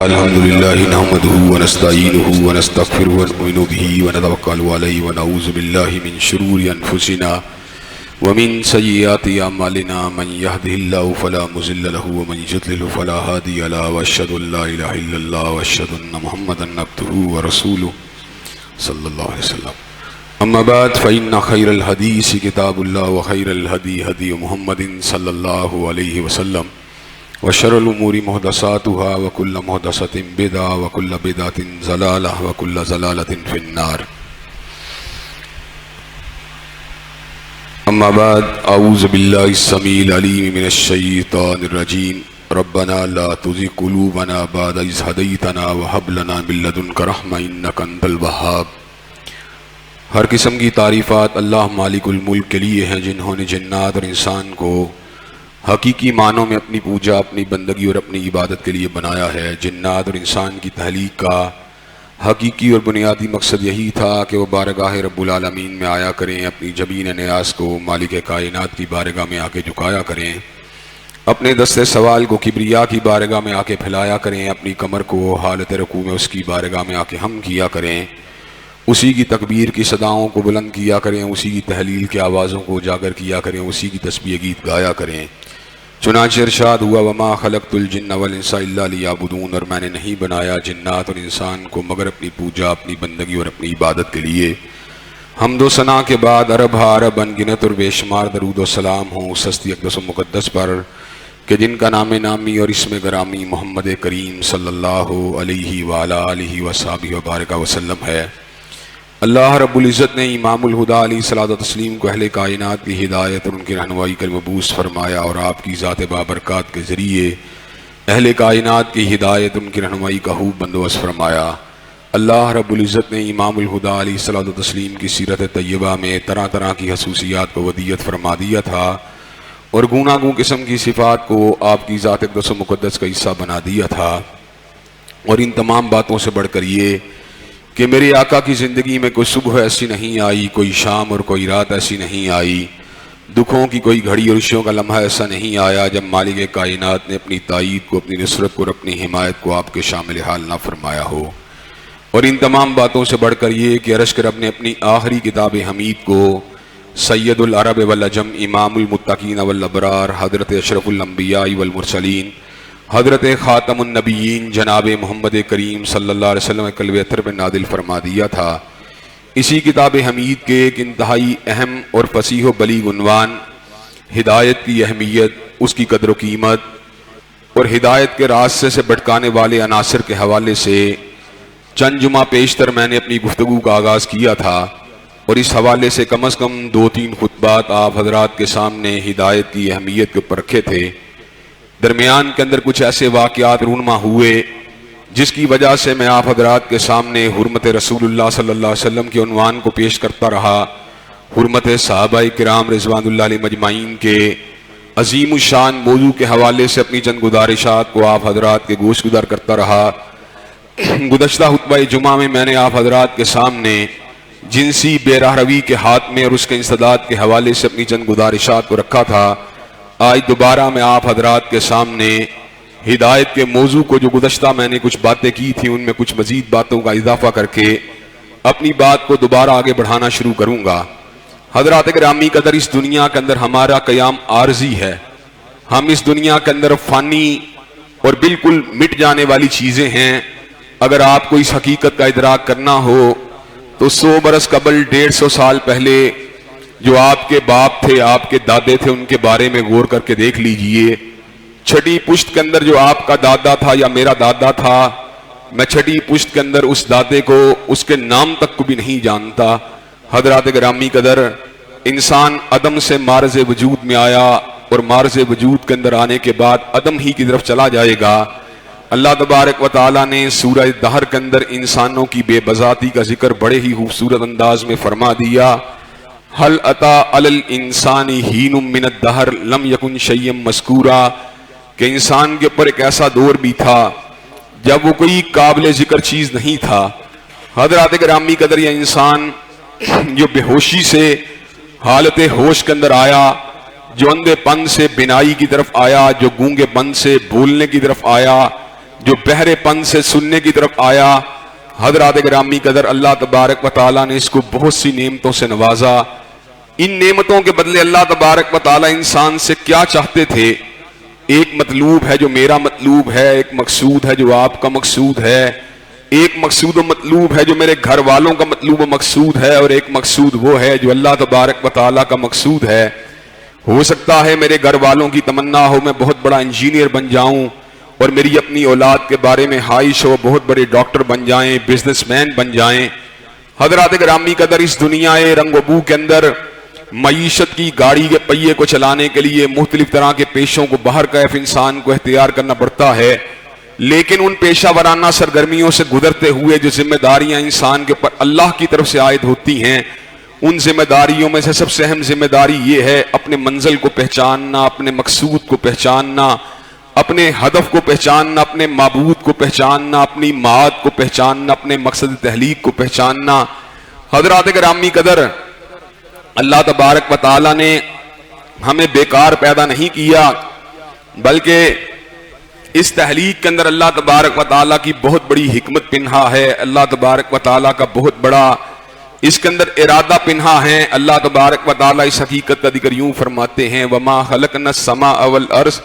الحمد لله نحمده ونستعينه ونستغفره ونؤمن به ونتوكل عليه ونعوذ بالله من شرور أنفسنا ومن سيئات أعمالنا من يهده الله فلا مضل له ومن يضلل فلا هادي له وأشهد أن لا إله إلا الله وأشهد أن محمدا عبده ورسوله صلى الله عليه وسلم. أما بعد فإن خير الحديث كتاب الله وخير الهدي هدي محمد صلى الله عليه وسلم وشر الأمور محدثاتها وكل محدثة بدعة وكل بدعة ضلالة وكل ضلالة في النار. أما بعد أعوذ بالله السميع العليم من الشيطان الرجيم. ربنا لا تزغ قلوبنا بعد إذ هديتنا وهب لنا من لدنك رحمة إنك أنت الوهاب. ہر قسم کی تعریفات اللہ مالک الملک کے لیے ہیں جنہوں نے جنات اور انسان کو حقیقی معنوں میں اپنی پوجا، اپنی بندگی اور اپنی عبادت کے لیے بنایا ہے. جنات اور انسان کی تخلیق کا حقیقی اور بنیادی مقصد یہی تھا کہ وہ بارگاہ رب العالمین میں آیا کریں، اپنی جبین نیاز کو مالک کائنات کی بارگاہ میں آ کے جھکایا کریں، اپنے دست سوال کو کبریا کی بارگاہ میں آ کے پھیلایا کریں، اپنی کمر کو حالت رکوع میں اس کی بارگاہ میں آ کے ہم کیا کریں، اسی کی تکبیر کی صداؤں کو بلند کیا کریں، اسی کی تحلیل کی آوازوں کو اجاگر کیا کریں، اسی کی تسبیح گیت گایا کریں. چنانچہ ارشاد ہوا وما خلقت الجن والانس الا لیعبدون، اور میں نے نہیں بنایا جنات اور انسان کو مگر اپنی پوجا، اپنی بندگی اور اپنی عبادت کے لیے. حمد و ثنا کے بعد عرب عرب انگنت اور بے شمار درود و سلام ہوں اس ہستی اقدس و مقدس پر کہ جن کا نام نامی اور اسم گرامی محمد کریم صلی اللہ علیہ وآلہ آلہ وصحبہ وبارک وسلم ہے. اللہ رب العزت نے امام الہدا علیہ الصلوۃ والتسلیم کو اہل کائنات کی ہدایت اور ان کی رہنمائی کا مبعوث فرمایا، اور آپ کی ذات بابرکات کے ذریعے اہل کائنات کی ہدایت اور ان کی رہنمائی کا خوب بندوبست فرمایا. اللہ رب العزت نے امام الہدا علیہ الصلوۃ والتسلیم کی سیرت طیبہ میں طرح طرح کی خصوصیات کو ودیت فرما دیا تھا اور گوناگوں قسم کی صفات کو آپ کی ذات اقدس و مقدس کا حصہ بنا دیا تھا. اور ان تمام باتوں سے بڑھ کر یہ کہ میرے آقا کی زندگی میں کوئی صبح ایسی نہیں آئی، کوئی شام اور کوئی رات ایسی نہیں آئی، دکھوں کی کوئی گھڑی اور خوشیوں کا لمحہ ایسا نہیں آیا جب مالک کائنات نے اپنی تائید کو، اپنی نصرت کو اور اپنی حمایت کو آپ کے شامل حال نہ فرمایا ہو. اور ان تمام باتوں سے بڑھ کر یہ کہ عرش کے رب نے اپنی آخری کتاب حمید کو سید العرب والعجم، امام المتقین والابرار، حضرت اشرف الانبیاء والمرسلین، حضرت خاتم النبیین جناب محمد کریم صلی اللہ علیہ وسلم قلب اطہر پہ نازل فرما دیا تھا. اسی کتاب حمید کے ایک انتہائی اہم اور فصیح و بلیغ عنوان ہدایت کی اہمیت، اس کی قدر و قیمت اور ہدایت کے راستے سے بھٹکانے والے عناصر کے حوالے سے چند جمعہ پیشتر میں نے اپنی گفتگو کا آغاز کیا تھا، اور اس حوالے سے کم از کم 2-3 خطبات آپ حضرات کے سامنے ہدایت کی اہمیت کے اوپر رکھے تھے. درمیان کے اندر کچھ ایسے واقعات رونما ہوئے جس کی وجہ سے میں آپ حضرات کے سامنے حرمت رسول اللہ صلی اللہ علیہ وسلم کے عنوان کو پیش کرتا رہا، حرمت صحابہ کرام رضوان اللہ علیہ مجمعین کے عظیم الشان موضوع کے حوالے سے اپنی چند گزارشات کو آپ حضرات کے گوش گزار کرتا رہا. گزشتہ خطبہ جمعہ میں نے آپ حضرات کے سامنے جنسی بے راہ روی کے ہاتھ میں اور اس کے انسداد کے حوالے سے اپنی چند گزارشات کو رکھا تھا. آج دوبارہ میں آپ حضرات کے سامنے ہدایت کے موضوع کو جو گزشتہ میں نے کچھ باتیں کی تھی ان میں کچھ مزید باتوں کا اضافہ کر کے اپنی بات کو دوبارہ آگے بڑھانا شروع کروں گا. حضرات گرامی قدر، اس دنیا کے اندر ہمارا قیام عارضی ہے. ہم اس دنیا کے اندر فانی اور بالکل مٹ جانے والی چیزیں ہیں. اگر آپ کو اس حقیقت کا ادراک کرنا ہو تو 100 برس قبل، 150 سال پہلے جو آپ کے باپ تھے، آپ کے دادے تھے، ان کے بارے میں غور کر کے دیکھ لیجئے. چھٹی پشت کے اندر جو آپ کا دادا تھا یا میرا دادا تھا، میں چھٹی پشت کے اندر اس دادے کو، اس کے نام تک کو بھی نہیں جانتا. حضرات گرامی قدر، انسان عدم سے معرض وجود میں آیا اور معرض وجود کے اندر آنے کے بعد عدم ہی کی طرف چلا جائے گا. اللہ تبارک و تعالیٰ نے سورہ دہر کے اندر انسانوں کی بے بذاتی کا ذکر بڑے ہی خوبصورت انداز میں فرما دیا. هل اتا علی الانسان حین من الدہر لم یکن شیئا مذکورا، کہ انسان کے اوپر ایک ایسا دور بھی تھا جب وہ کوئی قابل ذکر چیز نہیں تھا. حضرات گرامی قدر، یہ انسان جو بے ہوشی سے حالت ہوش کے اندر آیا، جو اندھے پن سے بینائی کی طرف آیا، جو گونگے پن سے بولنے کی طرف آیا، جو بہرے پن سے سننے کی طرف آیا، حضرات گرامی قدر اللہ تبارک و تعالیٰ نے اس کو بہت سی نعمتوں سے نوازا۔ ان نعمتوں کے بدلے اللہ تبارک و تعالیٰ انسان سے کیا چاہتے تھے؟ ایک مطلوب ہے جو میرا مطلوب ہے، ایک مقصود ہے جو آپ کا مقصود ہے، ایک مقصود و مطلوب ہے جو میرے گھر والوں کا مطلوب و مقصود ہے، اور ایک مقصود وہ ہے جو اللہ تبارک و تعالیٰ کا مقصود ہے۔ ہو سکتا ہے میرے گھر والوں کی تمنا ہو میں بہت بڑا انجینئر بن جاؤں، اور میری اپنی اولاد کے بارے میں خواہش ہو بہت بڑے ڈاکٹر بن جائیں، بزنس مین بن جائیں۔ حضرات گرامی قدر اس دنیا رنگ و بو کے اندر معیشت کی گاڑی کے پہیے کو چلانے کے لیے مختلف طرح کے پیشوں کو باہر کیف انسان کو اختیار کرنا پڑتا ہے، لیکن ان پیشہ ورانہ سرگرمیوں سے گزرتے ہوئے جو ذمہ داریاں انسان کے اوپر اللہ کی طرف سے عائد ہوتی ہیں، ان ذمہ داریوں میں سے سب سے اہم ذمہ داری یہ ہے اپنے منزل کو پہچاننا، اپنے مقصود کو پہچاننا، اپنے ہدف کو پہچاننا، اپنے معبود کو پہچاننا، اپنی معاد کو پہچاننا، اپنے مقصد تحلیق کو پہچاننا۔ حضرات گرامی قدر اللہ تبارک و تعالیٰ نے ہمیں بیکار پیدا نہیں کیا، بلکہ اس تحلیق کے اندر اللہ تبارک و تعالیٰ کی بہت بڑی حکمت پنہا ہے، اللہ تبارک و تعالیٰ کا بہت بڑا اس کے اندر ارادہ پنہا ہے۔ اللہ تبارک و تعالیٰ اس حقیقت کا ذکر یوں فرماتے ہیں، وَمَا خَلَقْنَا السَّمَاءَ وَالْأَرْضَ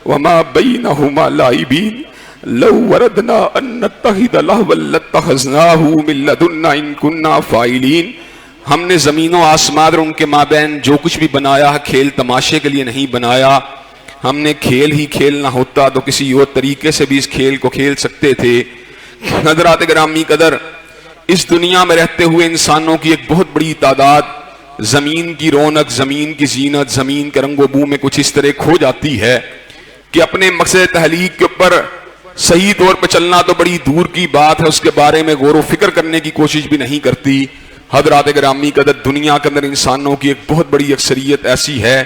وَمَا بَيْنَهُمَا لَاعِبِينَ لَوْ وَرَدْنَا أَن نَّتَّخِذَ لَهْوًا لَّاتَّخَذْنَاهُ مِن لَّدُنَّا إِن كُنَّا فَاعِلِينَ۔ ہم نے زمین و آسمان اور ان کے مابین جو کچھ بھی بنایا ہے کھیل تماشے کے لیے نہیں بنایا۔ ہم نے کھیل ہی کھیلنا ہوتا تو کسی اور طریقے سے بھی اس کھیل کو کھیل سکتے تھے۔ حضرات گرامی قدر اس دنیا میں رہتے ہوئے انسانوں کی ایک بہت بڑی تعداد زمین کی رونق، زمین کی زینت، زمین کے رنگ و بو میں کچھ اس طرح کھو جاتی ہے کہ اپنے مقصد تحلیق کے اوپر صحیح طور پہ چلنا تو بڑی دور کی بات ہے، اس کے بارے میں غور و فکر کرنے کی کوشش بھی نہیں کرتی۔ حضرات گرامی قدر دنیا کے اندر انسانوں کی ایک بہت بڑی اکثریت ایسی ہے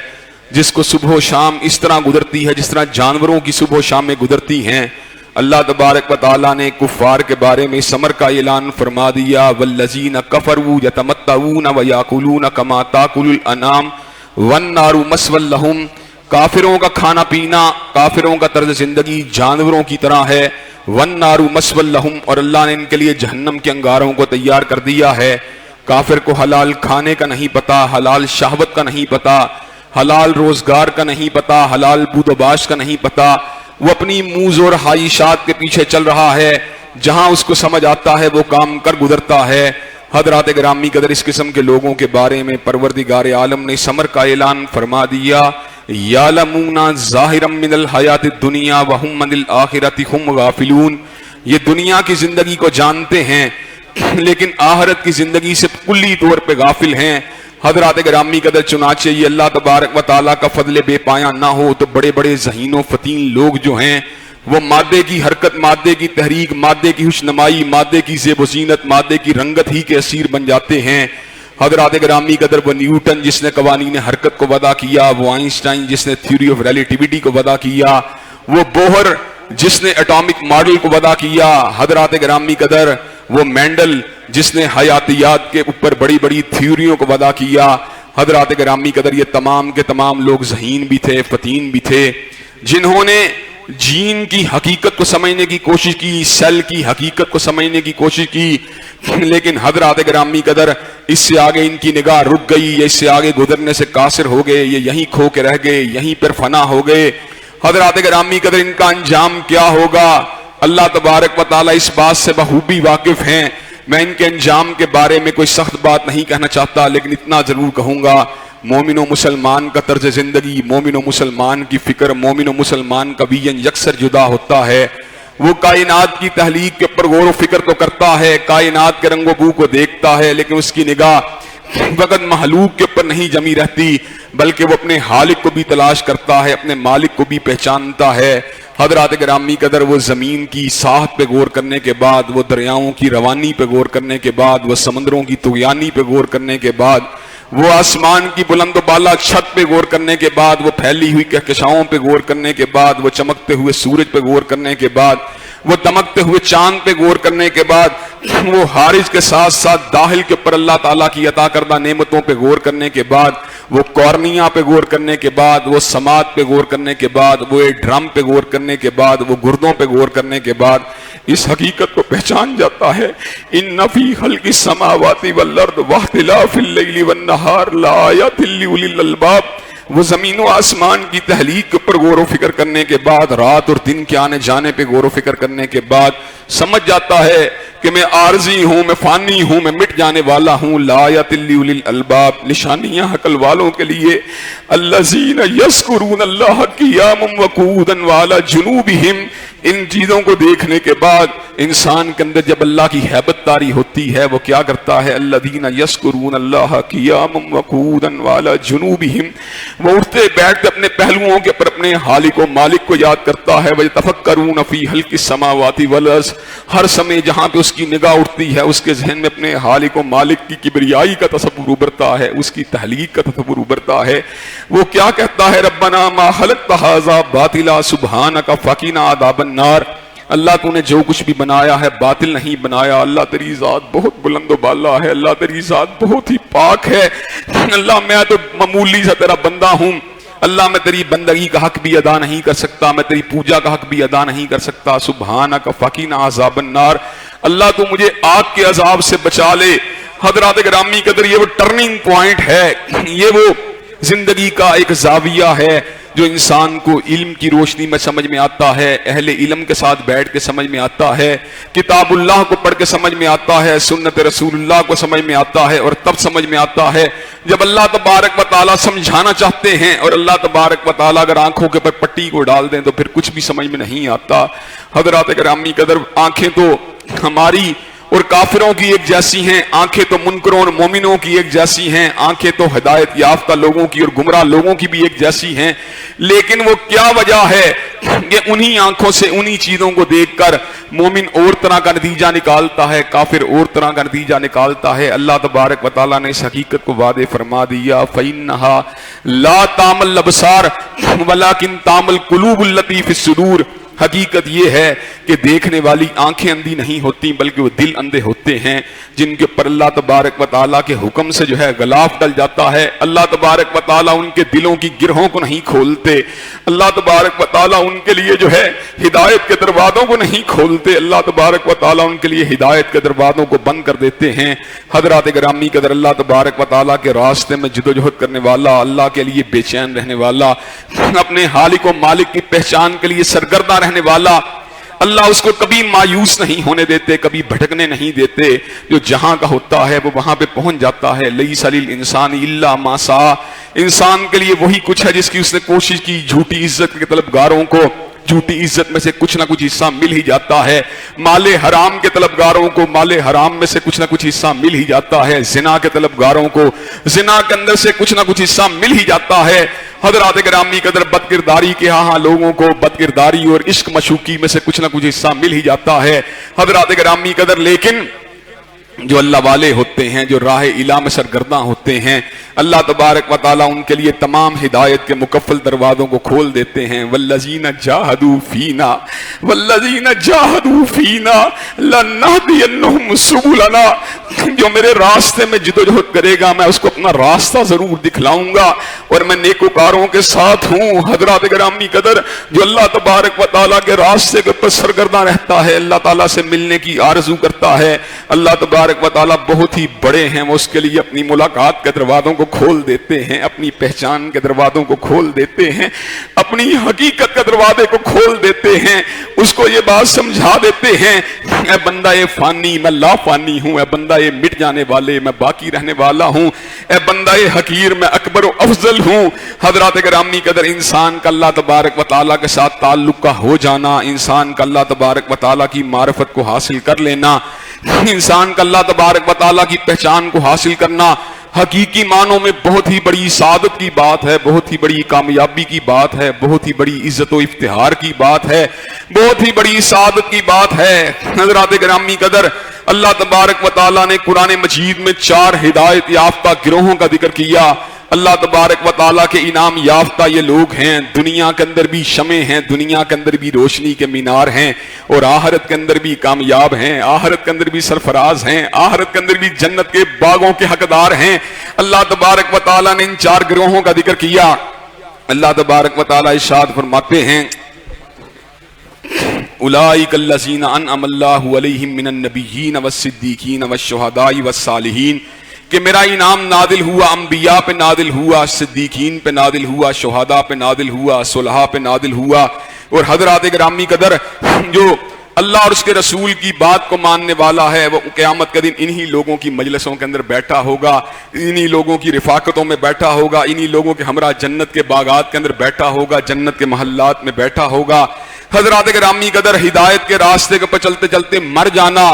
جس کو صبح و شام اس طرح گزرتی ہے جس طرح جانوروں کی صبح و شام میں گزرتی ہیں۔ اللہ تبارک و تعالیٰ نے کفار کے بارے میں اس امر کا اعلان فرما دیا، والذین کفروا یتمتعون ویاکلون کما تاکل الانعام والنار مثوی لہم۔ کافروں کا کھانا پینا، کافروں کا طرز زندگی جانوروں کی طرح ہے، والنار مثوی لہم، اور اللہ نے ان کے لیے جہنم کے انگاروں کو تیار کر دیا ہے۔ کافر کو حلال کھانے کا نہیں پتا، حلال شہوت کا نہیں پتا، حلال روزگار کا نہیں پتا، حلال بود و باش کا نہیں پتا، وہ اپنی موز اور خواہشات کے پیچھے چل رہا ہے، جہاں اس کو سمجھ آتا ہے وہ کام کر گزرتا ہے۔ حضرات گرامی قدر اس قسم کے لوگوں کے بارے میں پروردگار عالم نے اس امر کا اعلان فرما دیا، یعلمون ظاہرا من الحیات الدنیا وہم عن الآخرۃ ہم غافلون۔ یہ دنیا کی زندگی کو جانتے ہیں لیکن آخرت کی زندگی سے کلی طور پہ غافل ہیں۔ حضرات گرامی قدر چنانچہ یہ اللہ تبارک و تعالیٰ کا فضل بے پایاں نہ ہو تو بڑے بڑے ذہین و فتین لوگ جو ہیں وہ مادے کی حرکت، مادے کی تحریک، مادے کی خوشنمائی، مادے کی زیب و زینت، مادے کی رنگت ہی کے اسیر بن جاتے ہیں۔ حضرات گرامی قدر وہ نیوٹن جس نے قوانین حرکت کو وضع کیا، وہ آئنسٹائن جس نے تھیوری آف ریلیٹیوٹی کو وضع کیا، وہ بوہر جس نے ایٹامک ماڈل کو وضع کیا، حضرات گرامی قدر وہ مینڈل جس نے حیاتیات کے اوپر بڑی بڑی تھیوریوں کو وضع کیا۔ حضرات گرامی قدر یہ تمام کے تمام لوگ ذہین بھی تھے، فتین بھی تھے، جنہوں نے جین کی حقیقت کو سمجھنے کی کوشش کی، سیل کی حقیقت کو سمجھنے کی کوشش کی، لیکن حضرات گرامی قدر اس سے آگے ان کی نگاہ رک گئی، یا اس سے آگے گزرنے سے قاصر ہو گئے، یہ یہیں کھو کے رہ گئے، یہیں پر فنا ہو گئے۔ حضرات گرامی قدر ان کا انجام کیا ہوگا اللہ تبارک و تعالیٰ اس بات سے بخوبی واقف ہیں۔ میں ان کے انجام کے بارے میں کوئی سخت بات نہیں کہنا چاہتا، لیکن اتنا ضرور کہوں گا، مومن و مسلمان کا طرز زندگی، مومن و مسلمان کی فکر، مومن و مسلمان کا ویژن یکسر جدا ہوتا ہے۔ وہ کائنات کی تحلیق کے اوپر غور و فکر تو کرتا ہے، کائنات کے رنگ و بو کو دیکھتا ہے، لیکن اس کی نگاہ فقط محلوق کے اوپر نہیں جمی رہتی، بلکہ وہ اپنے خالق کو بھی تلاش کرتا ہے، اپنے مالک کو بھی پہچانتا ہے۔ حضرات گرامی قدر وہ زمین کی ساحت پہ غور کرنے کے بعد، وہ دریاؤں کی روانی پہ غور کرنے کے بعد، وہ سمندروں کی طغیانی پہ غور کرنے کے بعد، وہ آسمان کی بلند و بالا چھت پہ غور کرنے کے بعد، وہ پھیلی ہوئی کہکشاؤں پہ غور کرنے کے بعد، وہ چمکتے ہوئے سورج پہ غور کرنے کے بعد، وہ دمکتے ہوئے چاند پہ غور کرنے کے بعد، وہ خارج کے ساتھ ساتھ داخل کے اوپر اللہ تعالیٰ کی عطا کردہ نعمتوں پہ غور کرنے کے بعد، وہ کارنیا پہ غور کرنے کے بعد، وہ سماعت پہ غور کرنے کے بعد، وہ ڈرم پہ غور کرنے کے بعد، وہ گردوں پہ غور کرنے کے بعد اس حقیقت کو پہچان جاتا ہے، ان فی خلق السماوات والارض واختلاف اللیل والنہار لآیات لأولی الالباب۔ وہ زمین و آسمان کی تخلیق کے اوپر غور و فکر کرنے کے بعد، رات اور دن کے آنے جانے پہ غور و فکر کرنے کے بعد سمجھ جاتا ہے کہ میں عارضی ہوں، میں فانی ہوں، میں مٹ جانے والا ہوں۔ لآیات لأولی الالباب، نشانیاں عقل والوں کے لیے، الذین یذکرون اللہ قیاما وقعودا وعلی جنوبہم۔ ان چیزوں کو دیکھنے کے بعد انسان کے اندر جب اللہ کی ہیبت طاری ہوتی ہے، وہ کیا کرتا ہے؟ الذین یذکرون اللہ قیاما وقعودا وعلی جنوبہم، وہ اٹھتے بیٹھتے اپنے پہلوؤں کے پر اپنے خالق و مالک کو یاد کرتا ہے۔ وَيَتَفَكَّرُونَ فِي خَلْقِ السَّمَاوَاتِ وَالْأَرْضِ، ہر سمے جہاں پہ اس کی نگاہ اٹھتی ہے اس کے ذہن میں اپنے خالق و مالک کی کبریائی کا تصور ابھرتا ہے، اس کی تخلیق کا تصور ابھرتا ہے۔ وہ کیا کہتا ہے؟ ربنا ما خلقت ھذا باطلا سبحانک فقنا عذاب النار۔ اللہ تو نے جو کچھ بھی بنایا ہے باطل نہیں بنایا، اللہ تیری ذات بہت بلند و بالا ہے، اللہ تیری ذات بہت ہی پاک ہے۔ اللہ میں تو معمولی سا تیرا بندہ ہوں، اللہ میں تیری بندگی کا حق بھی ادا نہیں کر سکتا، میں تیری پوجا کا حق بھی ادا نہیں کر سکتا۔ سبحانک فقنا عذاب النار، اللہ تو مجھے آگ کے عذاب سے بچا لے۔ حضرات گرامی قدر، یہ وہ ٹرننگ پوائنٹ ہے، یہ وہ زندگی کا ایک زاویہ ہے جو انسان کو علم کی روشنی میں سمجھ میں آتا ہے، اہل علم کے ساتھ بیٹھ کے سمجھ میں آتا ہے، کتاب اللہ کو پڑھ کے سمجھ میں آتا ہے، سنت رسول اللہ کو سمجھ میں آتا ہے، اور تب سمجھ میں آتا ہے جب اللہ تبارک و تعالیٰ سمجھانا چاہتے ہیں، اور اللہ تبارک و تعالیٰ اگر آنکھوں کے پر پٹی کو ڈال دیں تو پھر کچھ بھی سمجھ میں نہیں آتا۔ حضرات گرامی قدر، آنکھیں تو ہماری اور کافروں کی ایک جیسی ہیں، آنکھیں تو منکروں اور مومنوں کی ایک جیسی ہیں، آنکھیں تو ہدایت یافتہ لوگوں کی اور گمراہ لوگوں کی بھی ایک جیسی ہیں، لیکن وہ کیا وجہ ہے کہ انہی آنکھوں سے انہی چیزوں کو دیکھ کر مومن اور طرح کا نتیجہ نکالتا ہے، کافر اور طرح کا نتیجہ نکالتا ہے۔ اللہ تبارک و تعالیٰ نے اس حقیقت کو واضح فرما دیا، فَإِنَّهَا لَا تَعْمَى الْأَبْصَارُ وَلَكِنْ تَعْمَى الْقُلُوبُ الَّتِي فِي الصُّدُورِ۔ حقیقت یہ ہے کہ دیکھنے والی آنکھیں اندھی نہیں ہوتی بلکہ وہ دل اندھے ہوتے ہیں، جن کے پر اللہ تبارک و تعالیٰ کے حکم سے جو ہے غلاف ڈل جاتا ہے۔ اللہ تبارک و تعالیٰ ان کے دلوں کی گرہوں کو نہیں کھولتے، اللہ تبارک و تعالیٰ ان کے لیے جو ہے ہدایت کے دروازوں کو نہیں کھولتے، اللہ تبارک و تعالیٰ ان کے لیے ہدایت کے دروازوں کو بند کر دیتے ہیں۔ حضرات گرامی قدر، اللہ تبارک و تعالیٰ کے راستے میں جدوجہد کرنے والا، اللہ کے لیے بے چین رہنے والا، اپنے خالق و مالک کی پہچان کے لیے سرگرداں رہنے والا، اللہ اس کو کبھی مایوس نہیں ہونے دیتے، کبھی بھٹکنے نہیں دیتے۔ جو جہاں کا ہوتا ہے وہ وہاں پہ پہنچ جاتا ہے۔ لیس للانسان الا ما سعی، انسان کے لیے وہی کچھ ہے جس کی اس نے کوشش کی۔ جھوٹی عزت کے طلبگاروں کو جھوٹی عزت میں سے کچھ نہ کچھ حصہ مل ہی جاتا ہے، مال حرام کے طلبگاروں کو مال حرام میں سے کچھ نہ کچھ حصہ مل ہی جاتا ہے، زنا کے طلبگاروں کو زنا کے اندر سے کچھ نہ کچھ حصہ مل ہی جاتا ہے۔ حضرات گرامی قدر، بد کرداری کے ہاں لوگوں کو بد کرداری اور عشق مشوقی میں سے کچھ نہ کچھ حصہ مل ہی جاتا ہے۔ حضرات گرامی قدر، لیکن جو اللہ والے ہوتے ہیں، جو راہ الہ میں سرگرداں ہوتے ہیں، اللہ تبارک و تعالیٰ ان کے لیے تمام ہدایت کے مکفل دروازوں کو کھول دیتے ہیں۔ والذین جاہدوا فینا والذین جاہدوا فینا لنہدینہم سبلنا، جو میرے راستے میں جدوجہد کرے گا میں اس کو اپنا راستہ ضرور دکھلاؤں گا، اور میں نیکوکاروں کے ساتھ ہوں۔ حضرات گرامی قدر، جو اللہ تبارک و تعالیٰ کے راستے کے اوپر سرگرداں رہتا ہے، اللہ تعالیٰ سے ملنے کی آرزو کرتا ہے، اللہ تبارک و تعالیٰ بہت ہی بڑے ہیں، وہ اس کے لیے اپنی ملاقات کے دروازوں کو کھول دیتے ہیں، اپنی پہچان کے دروازوں کو کھول دیتے ہیں، اپنی حقیقت کے دروازے کو کھول دیتے ہیں، اس کو یہ بات سمجھا دیتے ہیں، اے بندہ یہ فانی، میں لا فانی ہوں، اے بندہ یہ مٹ جانے والے، میں باقی رہنے والا ہوں، اے بندہ یہ حقیر، میں اکبر و افضل ہوں۔ حضرات گرامی قدر، انسان کا اللہ تبارک و تعالیٰ کے ساتھ تعلق کا ہو جانا، انسان کا اللہ تبارک و تعالیٰ کی معرفت کو حاصل کر لینا، انسان کا اللہ تبارک و تعالیٰ کی پہچان کو حاصل کرنا حقیقی معنوں میں بہت ہی بڑی سعادت کی بات ہے، بہت ہی بڑی کامیابی کی بات ہے، بہت ہی بڑی عزت و افتخار کی بات ہے، بہت ہی بڑی سعادت کی بات ہے۔ حضرات گرامی قدر، اللہ تبارک و تعالیٰ نے قرآن مجید میں 4 ہدایت یافتہ گروہوں کا ذکر کیا۔ اللہ تبارک و تعالیٰ کے انعام یافتہ یہ لوگ ہیں، دنیا کے اندر بھی شمع ہیں، دنیا کے اندر بھی روشنی کے مینار ہیں، اور آخرت کے اندر بھی کامیاب ہیں، آخرت کے اندر بھی سرفراز ہیں، آخرت کے اندر بھی جنت کے باغوں کے حقدار ہیں۔ اللہ تبارک و تعالیٰ نے ان 4 گروہوں کا ذکر کیا۔ اللہ تبارک و تعالیٰ ارشاد فرماتے ہیں اولئک الذین انعم اللہ علیہم من النبیین والصدیقین والشہداء والصالحین، کہ میرا انعام نازل ہوا، انبیاء پہ نازل ہوا، صدیقین پہ نازل ہوا، شہداء پہ نازل ہوا، صلحاء پہ نازل ہوا۔ اور حضرات گرامی قدر، جو اللہ اور اس کے رسول کی بات کو ماننے والا ہے وہ قیامت کے دن انہی لوگوں کی مجلسوں کے اندر بیٹھا ہوگا، انہی لوگوں کی رفاقتوں میں بیٹھا ہوگا، انہی لوگوں کے ہمراہ جنت کے باغات کے اندر بیٹھا ہوگا، جنت کے محلات میں بیٹھا ہوگا۔ حضرات گرامی قدر، ہدایت کے راستے پر چلتے چلتے مر جانا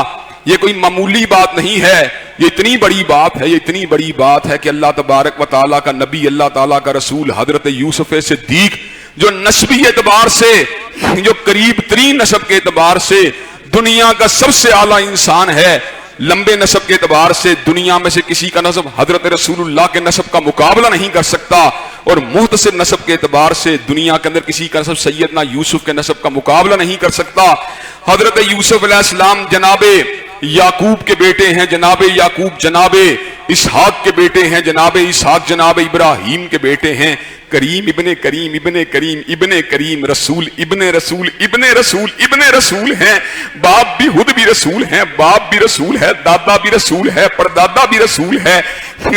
یہ کوئی معمولی بات نہیں ہے، یہ اتنی بڑی بات ہے، یہ اتنی بڑی بات ہے کہ اللہ تبارک و تعالیٰ کا نبی، اللہ تعالیٰ کا رسول حضرت یوسف صدیق، جو نسبی اعتبار سے، جو قریب ترین نسب کے اعتبار سے دنیا کا سب سے اعلیٰ انسان ہے، لمبے نسب کے اعتبار سے دنیا میں سے کسی کا نسب حضرت رسول اللہ کے نسب کا مقابلہ نہیں کر سکتا، اور مختصر نسب کے اعتبار سے دنیا کے اندر کسی کا نسب سیدنا یوسف کے نسب کا مقابلہ نہیں کر سکتا۔ حضرت یوسف علیہ السلام جناب یعقوب کے بیٹے ہیں، جناب یعقوب جناب اسحاق کے بیٹے ہیں، جناب اسحاق جناب ابراہیم کے بیٹے ہیں۔ کریم ابن کریم ابن کریم ابن کریم، رسول ابن رسول ابن رسول ابن رسول ہیں، باپ بھی خود بھی رسول ہیں، باپ بھی رسول ہے، دادا بھی رسول ہے، پردادا بھی رسول ہے۔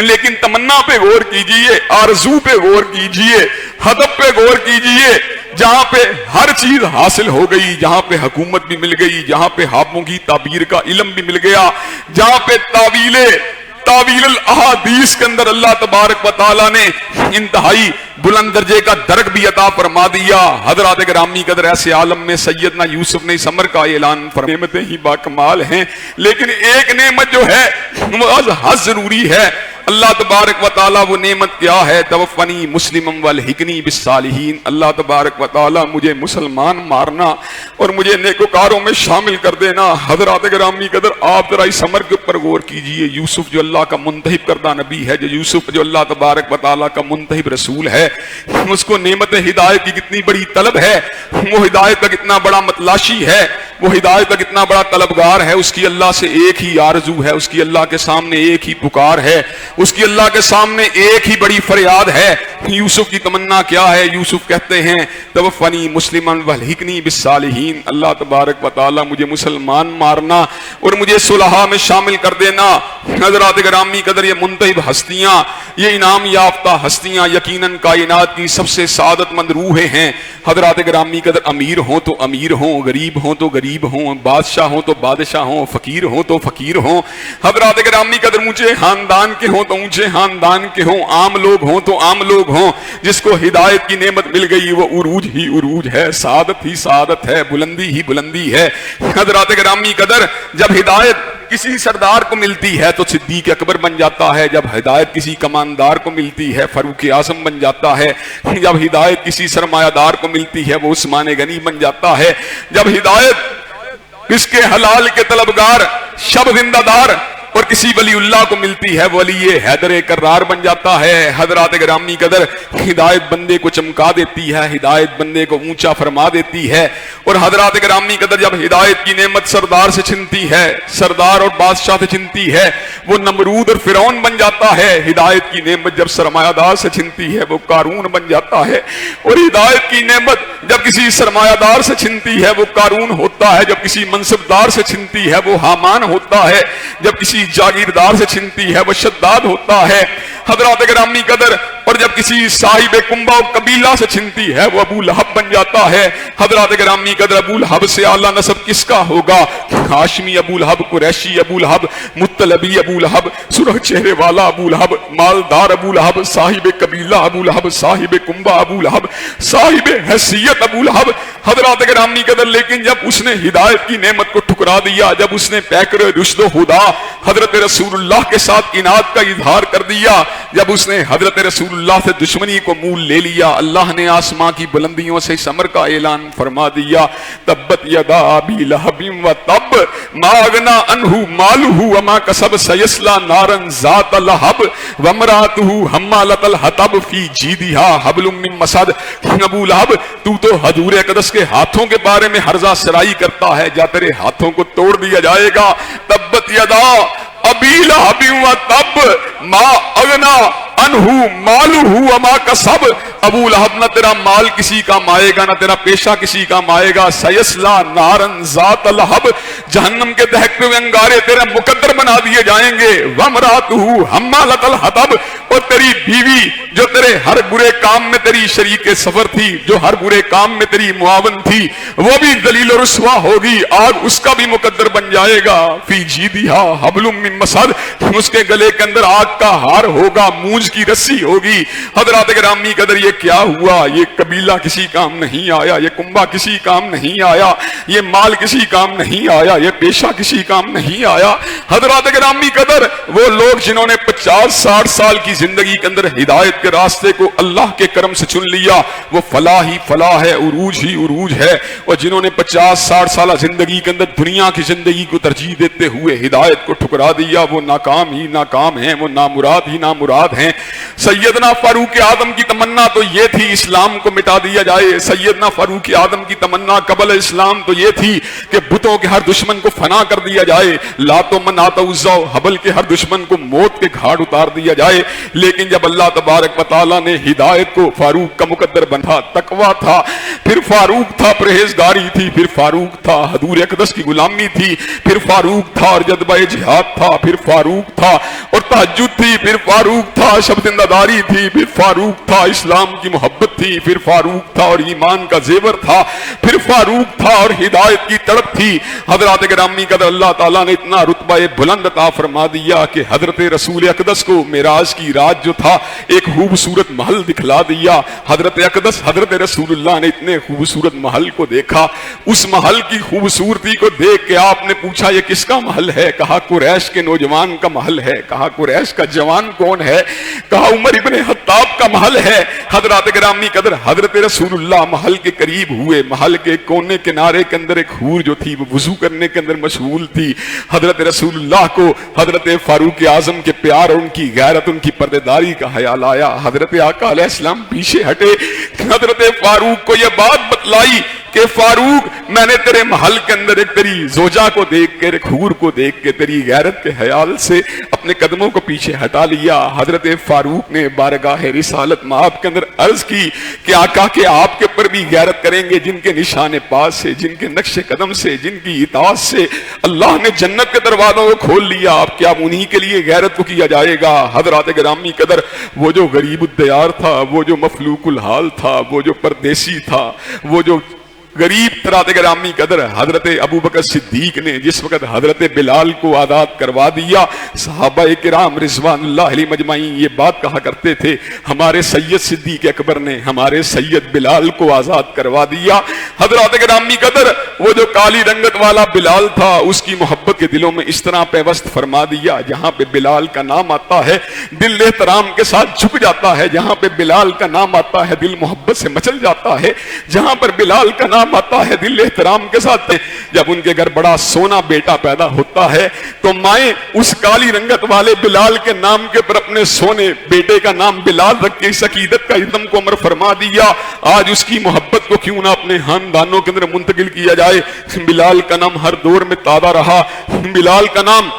لیکن تمنا پہ غور کیجئے، آرزو پہ غور کیجئے، ہدف پہ غور کیجئے، جہاں پہ ہر چیز حاصل ہو گئی، جہاں پہ حکومت بھی مل گئی، جہاں پہ خوابوں کی تعبیر کا علم بھی مل گیا، جہاں پہ تعویل الاحادیث کے اندر اللہ تبارک و تعالیٰ نے انتہائی بلند درجے کا درک بھی عطا فرما دیا۔ حضرات گرامی قدر، ایسے عالم میں سیدنا یوسف نے اس امر کا اعلان فرمایا، نعمتیں ہی باکمال ہیں، لیکن ایک نعمت جو ہے وہ حد ضروری ہے۔ اللہ تبارک و تعالیٰ وہ نعمت کیا ہے؟ توفنی مسلما والحقنی بالصالحین۔ اللہ تبارک و تعالیٰ مجھے مسلمان مارنا اور مجھے نیکوکاروں میں شامل کر دینا۔ حضرات گرامی قدر، آپ ذرا اس امر کے اوپر غور کیجئے۔ یوسف جو اللہ کا منتخب کردہ نبی ہے، جو یوسف جو اللہ تبارک و تعالیٰ کا منتخب رسول ہے، اس کو نعمت ہدایت کی کتنی بڑی طلب ہے، وہ ہدایت کا کتنا بڑا متلاشی ہے، وہ ہدایت کا کتنا بڑا طلبگار ہے۔ اس کی اللہ سے ایک ہی آرزو ہے، اس کی اللہ کے سامنے ایک ہی پکار ہے، اس کی اللہ کے سامنے ایک ہی بڑی فریاد ہے۔ یوسف کی تمنا کیا ہے؟ یوسف کہتے ہیں توفنی مسلما والحقنی بالصالحین، اللہ تبارک و تعالیٰ مجھے مسلمان مارنا اور مجھے صلحاء میں شامل کر دینا۔ حضرات گرامی قدر، یہ منتخب ہستیاں، یہ انعام یافتہ ہستیاں یقیناً کائنات کی سب سے سعادت مند روحیں ہیں۔ حضرات گرامی قدر، امیر ہوں تو امیر ہوں، غریب ہوں تو غریب ہوں، بادشاہ ہوں تو بادشاہ ہوں، فقیر ہوں تو فقیر ہوں۔ حضرات گرامی قدر، اونچے خاندان کے ہوں تو اونچے خاندان کے ہوں، عام لوگ ہوں تو عام لوگ ہوں، جس کو ہدایت کی نعمت مل گئی وہ عروج ہی عروج ہے، سعادت ہی سعادت ہے، بلندی ہی بلندی ہے۔ حضرات گرامی قدر، جب ہدایت کسی سردار کو ملتی ہے تو صدیق اکبر بن جاتا ہے، جب ہدایت کسی کماندار کو ملتی ہے فاروق اعظم بن جاتا ہے، جب ہدایت کسی سرمایہ دار کو ملتی ہے وہ عثمان غنی بن جاتا ہے، جب ہدایت اس کے حلال کے طلبگار شب زندہ دار اور کسی ولی اللہ کو ملتی ہے ولی حیدر کرار بن جاتا ہے۔ حضرات گرامی قدر، ہدایت بندے کو چمکا دیتی ہے، ہدایت بندے کو اونچا فرما دیتی ہے۔ اور حضرات گرامی قدر، جب ہدایت کی نعمت سردار سے چھنتی ہے، سردار اور بادشاہ سے چھنتی ہے، وہ نمرود اور فرعون بن جاتا ہے۔ ہدایت کی نعمت جب سرمایہ دار سے چھنتی ہے وہ قارون بن جاتا ہے۔ اور ہدایت کی نعمت جب کسی سرمایہ دار سے چھنتی ہے وہ قارون ہوتا ہے، جب کسی منصب دار سے چھنتی ہے وہ حامان ہوتا ہے، جب کسی جاگیردار سے چھنتی ہے وہ شداد ہوتا ہے۔ حضرات گرامی قدر، اور جب کسی صاحب کنبہ و قبیلہ سے چھنتی ہے وہ ابو لہب بن جاتا ہے۔ حضرات گرامی قدر، ابو لہب سے اعلیٰ نسب کس کا ہوگا؟ ہاشمی ابو لہب، قریشی ابو لہب، مطلبی ابو لہب، سرخ چہرے والا ابو لہب، مالدار ابو لہب، صاحب قبیلہ ابو لہب، صاحب کنبہ ابو لہب، صاحب حیثیت ابو لہب۔ حضرات گرامی قدر، لیکن جب اس نے ہدایت کی نعمت کو ٹھکرا دیا، جب اس نے پیکر رشد و ہدا حضرت رسول اللہ کے ساتھ اناد کا اظہار کر دیا، جب اس نے حضرت رسول اللہ سے دشمنی کو مول لے لیا، اللہ نے آسمان کی بلندیوں سے اس امر کا اعلان فرما دیا، تبت یدا ابی لہب و تب، ما اغنا عنہ مالہ وما کسب سیصلی نارا ذات لہب وامرأتہ حمالۃ الحطب فی جیدہا حبل من مسد۔ ابو لہب تو حضور اقدس کے ہاتھوں کے بارے میں ہرزہ سرائی کرتا ہے، جا تیرے ہاتھوں کو توڑ دیا جائے گا۔ تبت یدا ابی لہب وتب ما اغنا عنہ مالہ وما کسب۔ ابو لہب نہ تیرا مال کسی کام آئے گا، نہ تیرا پیشہ کسی کام آئے گا۔ سیصلی نارا ذات لہب، جہنم کے دہکتے ہوئے انگارے تیرے مقدر بنا دیے جائیں گے۔ وامرأتہ حمالۃ الحطب، اور تیری بیوی جو تیرے ہر برے کام میں تیری شریک سفر تھی، جو ہر برے کام میں تیری معاون تھی، وہ بھی ذلیل و رسوا ہوگی، آگ اس کا بھی مقدر بن جائے گا۔ فی جیدہا حبل من مسد، اس کے گلے کے اندر آگ کا ہار ہوگا، مونج کی رسی ہوگی۔ حضرات گرامی قدر یہ کیا ہوا؟ یہ قبیلہ کسی کام نہیں آیا، یہ کنبہ کسی کام نہیں آیا، یہ مال کسی کام نہیں آیا، یہ پیشہ کسی کام نہیں آیا۔ حضرات گرامی قدر وہ لوگ جنہوں نے 50-60 سال کی زندگی کے اندر ہدایت کے راستے کو اللہ کے کرم سے چن لیا، وہ فلاح ہی فلاح ہے، عروج ہی عروج ہے۔ اور جنہوں نے 50-60 سالہ زندگی کے اندر دنیا کی زندگی کو ترجیح دیتے ہوئے ہدایت کو ٹھکرا دیا، وہ ناکام ہی ناکام ہیں، وہ نامراد ہی نامراد ہیں۔ سیدنا فاروق اعظم کی تمنا تو یہ تھی اسلام کو مٹا دیا جائے، سیدنا فاروق اعظم کی تمنا قبل اسلام تو یہ تھی کہ بتوں کے ہر دشمن کو فنا کر دیا جائے، لات و منات و عزا و حبل کے ہر دشمن کو موت کے گھاٹ اتار دیا جائے۔ لیکن جب اللہ تبارک و تعالیٰ نے ہدایت کو فاروق کا مقدر بنا، تقویٰ تھا، پھر فاروق تھا، پرہیزگاری تھی، پھر فاروق تھا، حضور اقدس کی غلامی تھی، پھر فاروق تھا اور جذبہ جہاد تھا، پھر فاروق تھا اور تہجد تھی، پھر فاروق تھا شب زندہ داری تھی، پھر فاروق تھا اسلام کی محبت تھی، پھر فاروق تھا اور ایمان کا زیور تھا، پھر فاروق تھا اور ہدایت کی تڑپ تھی۔ حضرات گرامی قدر اللہ تعالیٰ نے اتنا رتبہ بلند عطا فرما دیا کہ حضرت رسول اقدس کو معراج کی رات جو تھا ایک خوبصورت محل دکھلا دیا۔ حضرت اقدس حضرت رسول اللہ نے اتنے خوبصورت محل کو دیکھا، اس محل کی خوبصورتی کو دیکھ کے آپ نے پوچھا یہ کس کا محل ہے؟ کہا قریش کے نوجوان کا محل ہے۔ کہا قریش کا جوان کون ہے؟ کہا عمر ابن خطاب کا محل ہے۔ حضرات گرامی قدر حضرت رسول اللہ محل کے قریب ہوئے، محل کے کونے کنارے کے اندر ایک حور جو تھی وہ وضو کرنے کے اندر مشغول تھی۔ حضرت رسول اللہ کو حضرت فاروق اعظم کے پیار اور ان کی غیرت، ان کی پردےداری کا خیال آیا۔ حضرت آقا علیہ السلام پیچھے ہٹے، حضرت فاروق کو یہ بات بتلائی کہ فاروق میں نے تیرے محل کے اندر ایک تیری زوجہ کو دیکھ کے، ایک حور کو دیکھ کے تیری غیرت کے خیال سے اپنے قدموں کو پیچھے ہٹا لیا۔ حضرت فاروق نے بارگاہ رسالت مآب کے اندر عرض کی کہ آقا کہ آپ کے پر بھی غیرت کریں گے جن کے نشان پاس سے، جن کے نقش قدم سے، جن کی اطاعت سے اللہ نے جنت کے دروازوں کو کھول لیا، آپ کیا انہی کے لیے غیرت کو کیا جائے گا؟ حضرات گرامی قدر وہ جو غریب الدیار تھا، وہ جو مفلوق الحال تھا، وہ جو پردیسی تھا، وہ جو غریب حضرات گرامی قدر حضرت ابوبکر صدیق نے جس وقت حضرت بلال کو آزاد کروا دیا، صحابہ کرام رضوان اللہ علیہ مجمعین یہ بات کہا کرتے تھے ہمارے سید صدیق اکبر نے ہمارے سید بلال کو آزاد کروا دیا۔ حضرات گرامی قدر وہ جو کالی رنگت والا بلال تھا اس کی محبت کے دلوں میں اس طرح پیوست فرما دیا، جہاں پہ بلال کا نام آتا ہے دل احترام کے ساتھ جھک جاتا ہے، جہاں پہ بلال کا نام آتا ہے دل محبت سے مچل جاتا ہے، جہاں پر بلال کا نام آتا ہے دل احترام کے ساتھ۔ جب ان کے گھر بڑا سونا بیٹا پیدا ہوتا ہے تو مائیں اس کالی رنگت والے بلال کے نام کے پر اپنے سونے بیٹے کا نام بلال رکھ کے اس عقیدت کا عزم کو امر فرما دیا۔ آج اس کی محبت کو کیوں نہ اپنے خاندانوں کے اندر منتقل کیا جائے۔ بلال کا نام ہر دور میں تازہ رہا، بلال کا نام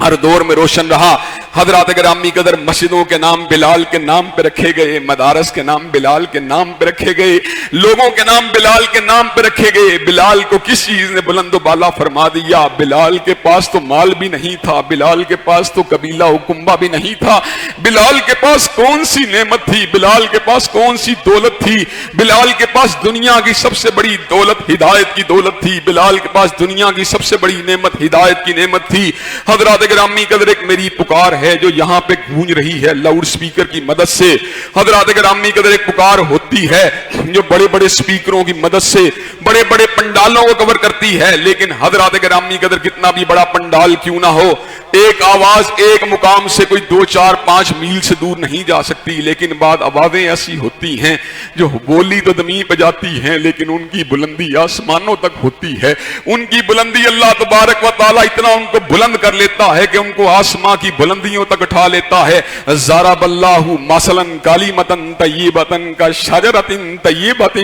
ہر دور میں روشن رہا۔ حضرات گرامی قدر مسجدوں کے نام بلال کے نام پہ رکھے گئے، مدارس کے نام بلال کے نام پہ رکھے گئے، لوگوں کے نام بلال کے نام پہ رکھے گئے۔ بلال کو کس چیز نے بلند و بالا فرما دیا؟ بلال کے پاس تو مال بھی نہیں تھا، بلال کے پاس تو قبیلہ و کنبہ بھی نہیں تھا، بلال کے پاس کون سی نعمت تھی؟ بلال کے پاس کون سی دولت تھی؟ بلال کے پاس دنیا کی سب سے بڑی دولت ہدایت کی دولت تھی، بلال کے پاس دنیا کی سب سے بڑی نعمت ہدایت کی نعمت تھی۔ حضرات گرامی قدر ایک میری پکار ہے جو یہاں پہ گونج رہی ہے لاؤڈ سپیکر کی مدد سے۔ حضرات گرامی قدر ایک پکار ہوتی ہے جو بڑے بڑے سپیکروں کی مدد سے بڑے بڑے پنڈالوں کو کور کرتی ہے، لیکن حضرات گرامی قدر کتنے کتنا بھی بڑا پنڈال کیوں نہ ہو، ایک آواز ایک مقام سے کوئی 2 4 5 میل سے دور نہیں جا سکتی، لیکن بعض آوازیں ایسی ہوتی ہیں جو بولی تو زمین پہ جاتی ہیں لیکن ان کی بلندی آسمانوں تک ہوتی ہے. ان کی بلندی اللہ تبارک و تعالیٰ اتنا ان کو بلند کر لیتا ہے کہ ان کو آسمان کی بلندیوں تک اٹھا لیتا ہے. ضرب اللہ مثلا کلمۃ طیبۃ کشجرۃ طیبۃ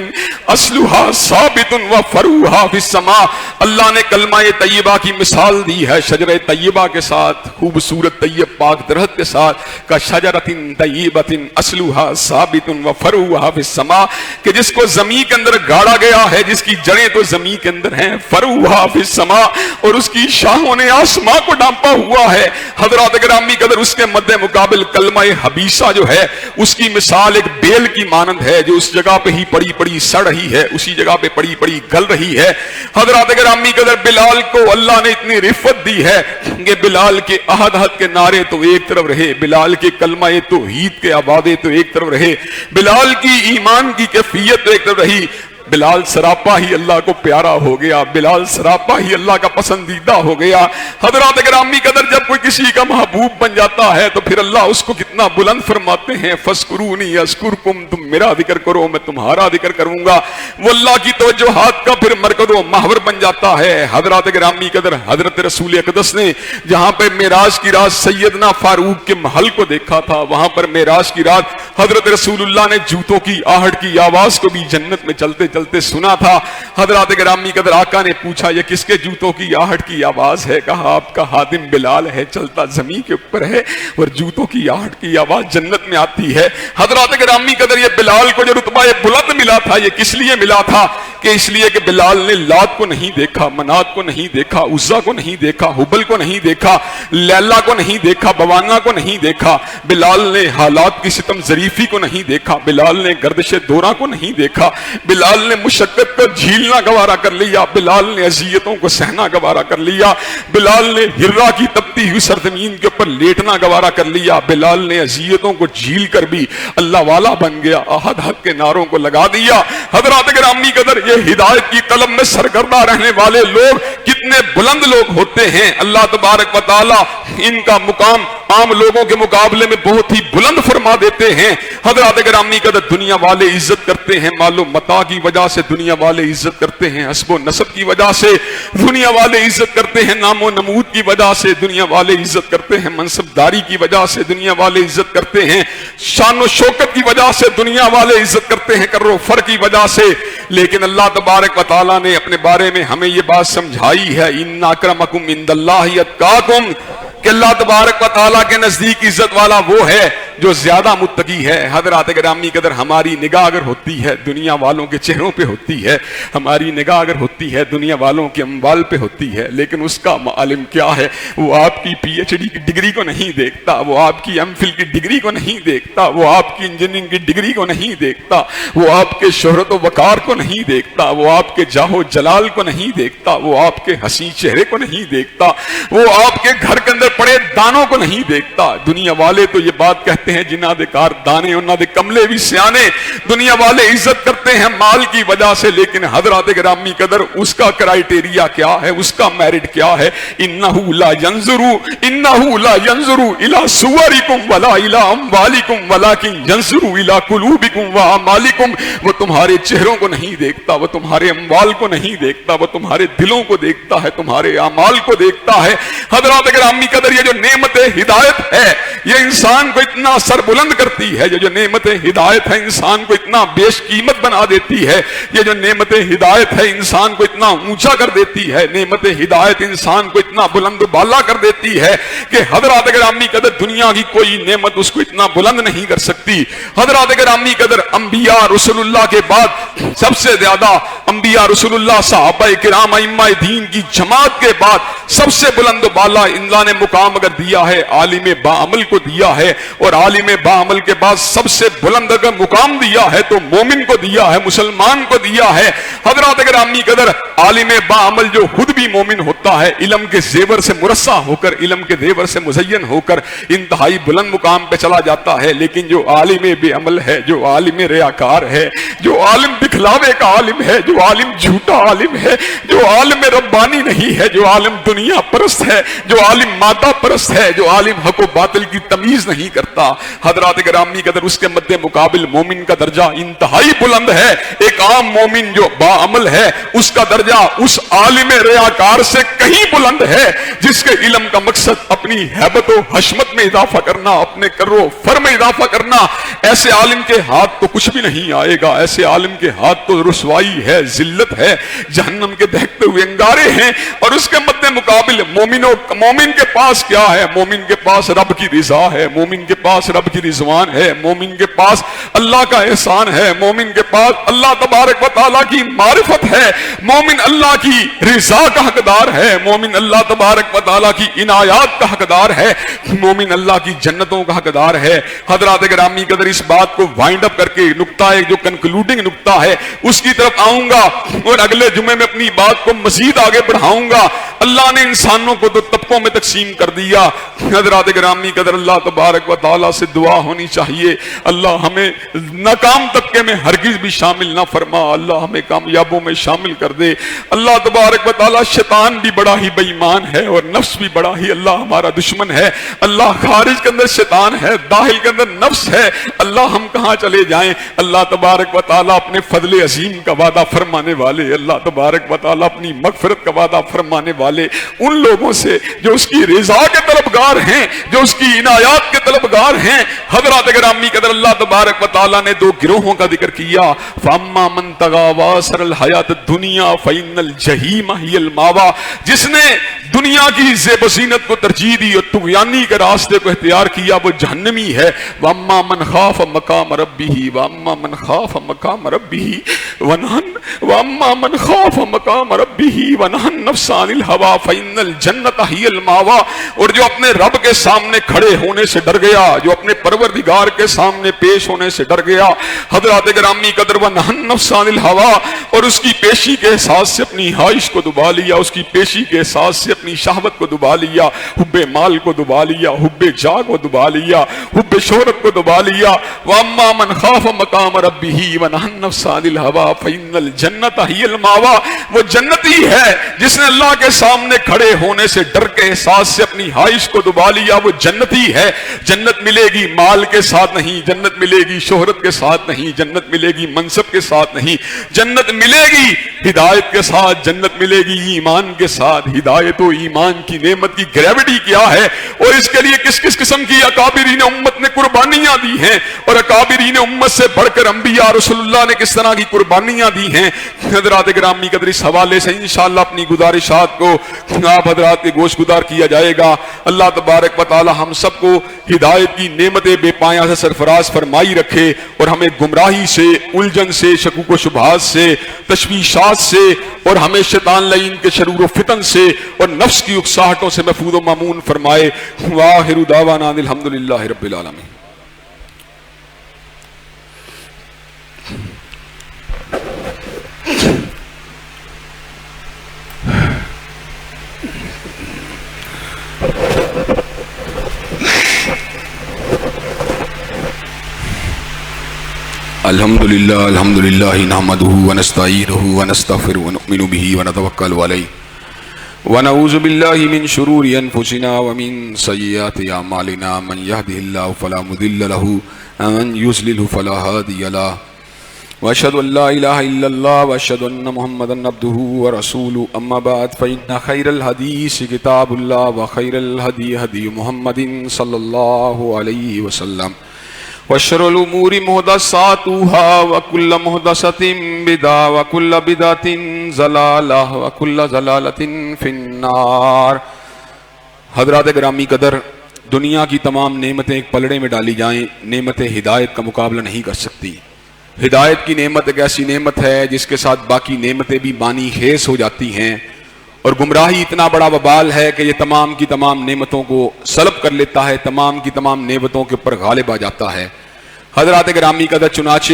اصلها ثابت وفروعها فی السماء. اللہ نے کلمہ طیبہ کی مثال دی ہے شجرہ طیبہ کے ساتھ، خوبصورت طیب پاک درخت کے ساتھ، کشجرۃ طیبۃ اصلها ثابت وفروعها فی السماء، کہ جس کو زمین کے اندر گاڑا گیا ہے، جس کی جڑیں تو زمین کے اندر ہیں، فروعها فی السماء، اور اس کی شاخوں نے آسمان کو ڈھانپا ہوا ہے. حضرات گرامی قدر اس کے مد مقابل کلمہ حبیثہ جو ہے اس کی مثال ایک بیل کی مانند ہے جو اس جگہ پہ ہی پڑی پڑی سڑ رہی ہے، اسی جگہ پہ پڑی پڑی گل رہی ہے. حضرات گرامی قدر بلال کو اللہ نے اتنی رفت دی ہے کہ بلال کے احد احد کے نعرے تو ایک طرف رہے، بلال کے کلمہ توحید کے آوازیں تو ایک طرف رہے، بلال کی ایمان کی کیفیت تو ایک طرف رہی. بلال سراپا ہی اللہ کو پیارا ہو گیا، بلال سراپا ہی اللہ کا پسندیدہ ہو گیا. حضرات گرامی قدر جب کوئی کسی کا محبوب بن جاتا ہے تو پھر اللہ اس کو کتنا بلند فرماتے ہیں، فَاذْكُرُونِي أَذْكُرْكُمْ، تم میرا ذکر کرو میں تمہارا ذکر کروں گا. وہ اللہ کی توجہات کا پھر مرکز و محور بن جاتا ہے. حضرات گرامی قدر حضرت رسول اقدس نے جہاں پہ معراج کی رات سیدنا فاروق کے محل کو دیکھا تھا، وہاں پر معراج کی رات حضرت رسول اللہ نے جوتوں کی آہٹ کی آواز کو بھی جنت میں چلتے چلتے سنا تھا. حضرات گرامی قدر آقا نے پوچھا یہ کس کے جوتوں کی آہٹ کی آواز ہے؟ کہا آپ کا خادم بلال ہے، چلتا زمین کے اوپر ہے اور جوتوں کی آہٹ کی آواز جنت میں آتی ہے. حضرات گرامی قدر یہ بلال کو جو رتبہ بلند ملا تھا یہ کس لیے ملا تھا؟ کہ اس لیے کہ بلال نے لات کو نہیں دیکھا، منات کو نہیں دیکھا، عزا کو نہیں دیکھا، حبل کو نہیں دیکھا، لیلا کو نہیں دیکھا، بوانا کو نہیں دیکھا. بلال نے حالات کی ستم ظریفی کو نہیں دیکھا، بلال نے گردش دورہ کو نہیں دیکھا، بلال نے مشقت کو جھیلنا گوارا کر لیا، بلال نے اذیتوں کو سہنا گوارا کر لیا، بلال نے ہرا کی تپتی ہوئی سرزمین کے اوپر لیٹنا گوارا کر لیا. بلال نے اذیتوں کو جھیل کر بھی اللہ والا بن گیا، احد حق کے نعروں کو لگا دیا. حضرات گرامی قدر یہ ہدایت کی طلب میں سرگردہ رہنے والے لوگ کتنے بلند لوگ ہوتے ہیں. اللہ تبارک و تعالی ان کا مقام عام لوگوں کے مقابلے میں بہت ہی بلند فرما دیتے ہیں. حضرات گرامی قدر دنیا والے عزت کرتے ہیں، مال و متاع کی وجہ سے دنیا والے عزت کرتے ہیں، حسب و نسب کی وجہ سے دنیا والے عزت کرتے ہیں، نام و نمود کی وجہ سے دنیا والے عزت کرتے ہیں، منصب داری کی وجہ سے دنیا والے عزت کرتے ہیں، شان و شوکت کی وجہ سے دنیا والے عزت کرتے ہیں، کر و فر کی وجہ سے. لیکن اللہ تبارک و تعالیٰ نے اپنے بارے میں ہمیں یہ بات سمجھائی ہے، ان اکرمکم عند اللہ اتقاکم، کہ اللہ تبارک و تعالیٰ کے نزدیک عزت والا وہ ہے جو زیادہ متقی ہے. حضرات گرامی قدر ہماری نگاہ اگر ہوتی ہے دنیا والوں کے چہروں پہ ہوتی ہے، ہماری نگاہ اگر ہوتی ہے دنیا والوں کے اموال پہ ہوتی ہے، لیکن اس کا معلم کیا ہے؟ وہ آپ کی پی ایچ ڈی کی ڈگری کو نہیں دیکھتا، وہ آپ کی ایم فل کی ڈگری کو نہیں دیکھتا، وہ آپ کی انجینئرنگ کی ڈگری کو نہیں دیکھتا، وہ آپ کے شہرت و وقار کو نہیں دیکھتا، وہ آپ کے جاہ و جلال کو نہیں دیکھتا، وہ آپ کے حسین چہرے کو نہیں دیکھتا، وہ آپ کے گھر کے اندر پڑے دانوں کو نہیں دیکھتا. دنیا والے تو یہ بات کہتے ہیں جنہ دے کار دانے انہاں دے کملے بھی سیانے. دنیا والے عزت کرتے ہیں مال کی وجہ سے، لیکن حضرات گرامی قدر اس کا کرائٹیریا کیا ہے، اس کا میرٹ کیا ہے؟ انہو لا ینظروا الی صورکم ولا الی اموالکم ولکن ینظروا الی قلوبکم واعمالکم. وہ تمہارے چہروں کو نہیں دیکھتا، وہ تمہارے اموال کو نہیں دیکھتا، وہ تمہارے دلوں کو دیکھتا ہے، تمہارے اعمال کو دیکھتا ہے. حضرات گرامی قدر یہ جو نعمت ہدایت ہے یہ انسان کو اتنا سر بلند کرتی ہے، یہ جو نعمت ہدایت ہے انسان کو اتنا بیش قیمت بنا دیتی ہے، یہ جو نعمت ہدایت ہے انسان کو اتنا اونچا کر دیتی ہے، نعمت ہدایت انسان کو اتنا بلند بالا کر دیتی ہے کہ حضرات گرامی قدر دنیا کی کوئی نعمت اس کو اتنا بلند نہیں کر سکتی. حضرات گرامی قدر انبیاء رسول اللہ کے بعد سب سے زیادہ انبیاء رسول اللہ صحابہ کرام ائمہ دین کی جماعت کے بعد سب سے بلند و بالا اللہ نے مقام اگر دیا ہے عالم باعمل کو دیا ہے، اور عالم باعمل کے بعد سب سے بلند اگر مقام دیا ہے تو مومن کو دیا ہے، مسلمان کو دیا ہے. حضرات گرامی قدر عالم باعمل جو خود بھی مومن ہوتا ہے، علم کے زیور سے مرصع ہو کر، علم کے زیور سے مزین ہو کر انتہائی بلند مقام پہ چلا جاتا ہے. لیکن جو عالم بے عمل ہے، جو عالم ریاکار ہے، جو عالم دکھلاوے کا عالم ہے، جو عالم جھوٹا عالم ہے، جو عالم ربانی نہیں ہے، جو عالم دنیا پرست ہے، جو عالم مادہ پرست ہے، جو عالم حق و باطل کی تمیز نہیں کرتا۔ حضرات گرامی قدر اس کے مد مقابل مومن کا درجہ انتہائی بلند ہے۔ ایک عام مومن جو باعمل ہے اس کا درجہ اس عالم ریاکار سے کہیں بلند ہے، جس کے علم کا مقصد اپنی ہیبت و حشمت میں اضافہ کرنا، اپنے کر و فر میں اضافہ کرنا۔ ایسے عالم کے ہاتھ تو کچھ بھی نہیں آئے گا، ایسے عالم کے ہاتھ تو رسوائی ہے، ذلت ہے، جہنم کے دہکتے ہوئے انگارے ہیں۔ اور اس کے مد مقابل مومن کے پاس کیا ہے؟ مومن کے پاس رب کی رضا ہے، مومن کے پاس رب کی رضوان ہے، مومن کے پاس اللہ کا احسان ہے، مومن کے پاس اللہ تبارک و تعالیٰ کی معرفت ہے، مومن اللہ کی رضا کا حقدار ہے، مومن اللہ تبارک و تعالیٰ کی عنایات کا حقدار ہے، مومن اللہ کی جنتوں کا حقدار ہے۔ حضرات گرامی قدر اس بات کو وائنڈ اپ کر کے نقطہ ایک جو کنکلوڈنگ نقطہ ہے اس کی طرف آؤں گا اور اگلے جمعے میں اپنی بات کو مزید آگے بڑھاؤں گا۔ اللہ نے انسانوں کو دو طبقوں میں تقسیم کر دیا۔ حضرات گرامی قدر اللہ تبارک و تعالیٰ سے دعا ہونی چاہیے، اللہ ہمیں ناکام طبقے میں ہرگز بھی شامل نہ فرما، اللہ ہمیں کامیابوں میں شامل کر دے۔ اللہ تبارک و تعالیٰ شیطان بھی بڑا ہی بے ایمان ہے اور نفس بھی بڑا ہی اللہ ہمارا دشمن ہے۔ اللہ خارج کے اندر شیطان ہے، داخل کے اندر نفس ہے، اللہ ہم کہاں چلے جائیں؟ اللہ تبارک و تعالیٰ اپنے فضل عظیم کا وعدہ فرمانے والے، اللہ تبارک و تعالیٰ اپنی مغفرت کا وعدہ فرمانے والے ان لوگوں سے جو اس کی رضا کے طلبگار ہیں، جو اس کی عنایات کے طلبگار ہیں۔ حضرات گرامی قدر اللہ تبارک و تعالیٰ نے دو گروہوں کا ذکر کیا، فَأَمَّا مَن طَغَىٰ وَآثَرَ الْحَيَاةَ الدُّنْيَا فَإِنَّ الْجَحِيمَ هِيَ الْمَأْوَىٰ، جس نے دنیا کی زیب و زینت کو ترجیح دی اور طغیانی کے راستے کو اختیار کیا وہ جہنمی ہے۔ وَأَمَّا مَنْ خَافَ مَقَامَ رَبِّهِ وَأَمَّا مَنْ خَافَ مَقَامَ رَبِّهِ وَأَمَّا مَنْ خَافَ مَقَامَ رَبِّهِ وَنَهَى النَّفْسَ عَنِ الْهَوَىٰ فَإِنَّ الْجَنَّةَ هِيَ الْمَأْوَىٰ، اور جو اپنے رب کے سامنے کھڑے ہونے سے ڈر گیا، جو اپنے پروردگار کے سامنے پیش ہونے سے ڈر گیا، حضرات گرامی قدر وَنَهَى النَّفْسَ عَنِ الْهَوَىٰ، اور اس کی پیشی کے احساس سے اپنی خواہش کو دبا لیا، اس کی پیشی کے احساس سے اپنی شہوت کو دبا لیا، حب مال کو دبا لیا، حب جاہ کو دبا لیا، حب شہرت کو دبا لیا۔ وَأَمَّا مَنْ خَافَ مَقَامَ رَبِّهِ وَنَهَى النَّفْسَ عَنِ الْهَوَىٰ فَإِنَّ الْجَنَّةَ هِيَ الْمَأْوَىٰ، وہ جنتی ہے جس نے اللہ کے سامنے کھڑے ہونے سے ڈر کے احساس سے اپنی خواہش کو دبا لیا، وہ جنتی ہے۔ جنت ملے گی مال کے ساتھ نہیں، جنت ملے گی شہرت کے ساتھ نہیں، جنت ملے گی منصب کے ساتھ نہیں، جنت ملے گی ہدایت کے ساتھ، جنت ملے گی ایمان کے ساتھ۔ ہدایت و ایمان کی نعمت کی گریوٹی کیا ہے اور اس کے لیے کس کس قسم کی اکابرین امت نے قربانیاں دی ہیں، اور اکابرین امت سے بڑھ کر انبیاء رسول اللہ نے کس طرح کی قربانیاں دی ہیں۔ حضرات گرامی قدر اس حوالے سے انشاءاللہ اپنی گزارشات کو آپ حضرات کے گوش گزار کیا جائے گا۔ اللہ تبارک و تعالی ہم سب کو ہدایت کی نعمت بے پایہ سے سرفراز فرمائی رکھے اور ہمیں گمراہی سے، الجھن سے، شکوک و شبہات سے، تشویشات سے اور ہمیں شیطان لعین کے شرور و فتن سے اور نفس کی اکساہٹوں سے محفوظ و مامون فرمائے۔ وآخر دعوانا الحمدللہ رب العالمین۔ الحمدللہ نحمدہ ونستعینہ ونستغفرہ ونؤمن بہ ونتوکل علیہ ونعوذ باللہ من شرور انفسنا ومن سیئات اعمالنا، من یہدہ اللہ فلا مضل لہ ومن یضلل فلا ہادی لہ، واشہد ان لا الہ الا اللہ واشہد ان محمدا عبدہ ورسولہ، اما بعد فإن خیر الحدیث کتاب اللہ وخیر الہدی ہدی محمد صلی اللہ علیہ وسلم، وشر الامور محدثاتها وكل محدثة بدعة وكل بدعة ضلالة وكل ضلالة في النار۔ حضرات گرامی قدر، دنیا کی تمام نعمتیں ایک پلڑے میں ڈالی جائیں، نعمت ہدایت کا مقابلہ نہیں کر سکتی۔ ہدایت کی نعمت ایک ایسی نعمت ہے جس کے ساتھ باقی نعمتیں بھی بانی خیز ہو جاتی ہیں، اور گمراہی اتنا بڑا وبال ہے کہ یہ تمام کی تمام نعمتوں کو سلب کر لیتا ہے، تمام کی تمام نعمتوں کے اوپر غالب آ جاتا ہے۔ حضرات گرامی قدر، چنانچہ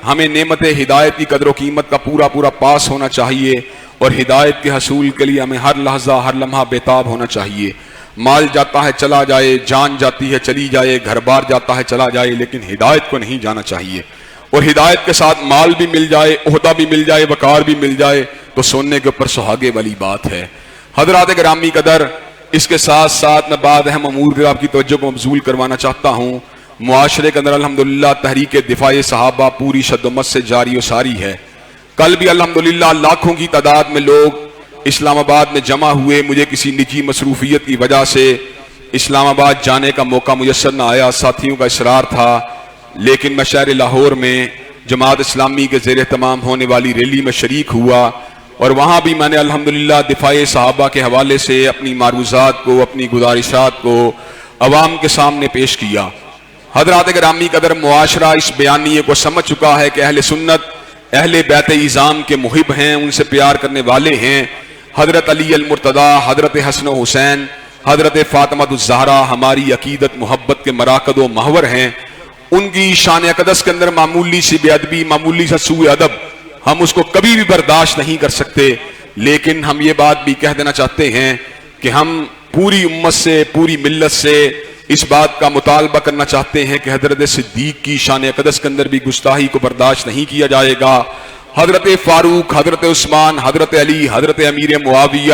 ہمیں نعمت ہدایت کی قدر و قیمت کا پورا پاس ہونا چاہیے، اور ہدایت کے حصول کے لیے ہمیں ہر لحظہ ہر لمحہ بیتاب ہونا چاہیے۔ مال جاتا ہے چلا جائے، جان جاتی ہے چلی جائے، گھر بار جاتا ہے چلا جائے، لیکن ہدایت کو نہیں جانا چاہیے۔ اور ہدایت کے ساتھ مال بھی مل جائے، عہدہ بھی مل جائے، وقار بھی مل جائے تو سونے کے اوپر سہاگے والی بات ہے۔ حضرات گرامی قدر، اس کے ساتھ ساتھ میں بعد اہم امور پر آپ کی توجہ کو مبذول کروانا چاہتا ہوں۔ معاشرے کے اندر الحمدللہ تحریک دفاع صحابہ پوری شدت سے جاری و ساری ہے۔ کل بھی الحمدللہ لاکھوں کی تعداد میں لوگ اسلام آباد میں جمع ہوئے۔ مجھے کسی نجی مصروفیت کی وجہ سے اسلام آباد جانے کا موقع میسر نہ آیا، ساتھیوں کا اصرار تھا، لیکن میں شہر لاہور میں جماعت اسلامی کے زیر اہتمام ہونے والی ریلی میں شریک ہوا، اور وہاں بھی میں نے الحمدللہ دفاع صحابہ کے حوالے سے اپنی معروضات کو، اپنی گزارشات کو عوام کے سامنے پیش کیا۔ حضرات گرامی قدر، معاشرہ اس بیانیے کو سمجھ چکا ہے کہ اہل سنت اہل بیت اعظام کے محب ہیں، ان سے پیار کرنے والے ہیں۔ حضرت علی المرتضی، حضرت حسن و حسین، حضرت فاطمہ الزہرا ہماری عقیدت محبت کے مراکز و محور ہیں۔ ان کی شان اقدس کے اندر معمولی سی بے ادبی، معمولی سا سوء ادب، ہم اس کو کبھی بھی برداشت نہیں کر سکتے، لیکن ہم یہ بات بھی کہہ دینا چاہتے ہیں کہ ہم پوری امت سے، پوری ملت سے اس بات کا مطالبہ کرنا چاہتے ہیں کہ حضرت صدیق کی شان اقدس کے اندر بھی گستاخی کو برداشت نہیں کیا جائے گا۔ حضرت فاروق، حضرت عثمان، حضرت علی، حضرت امیر معاویہ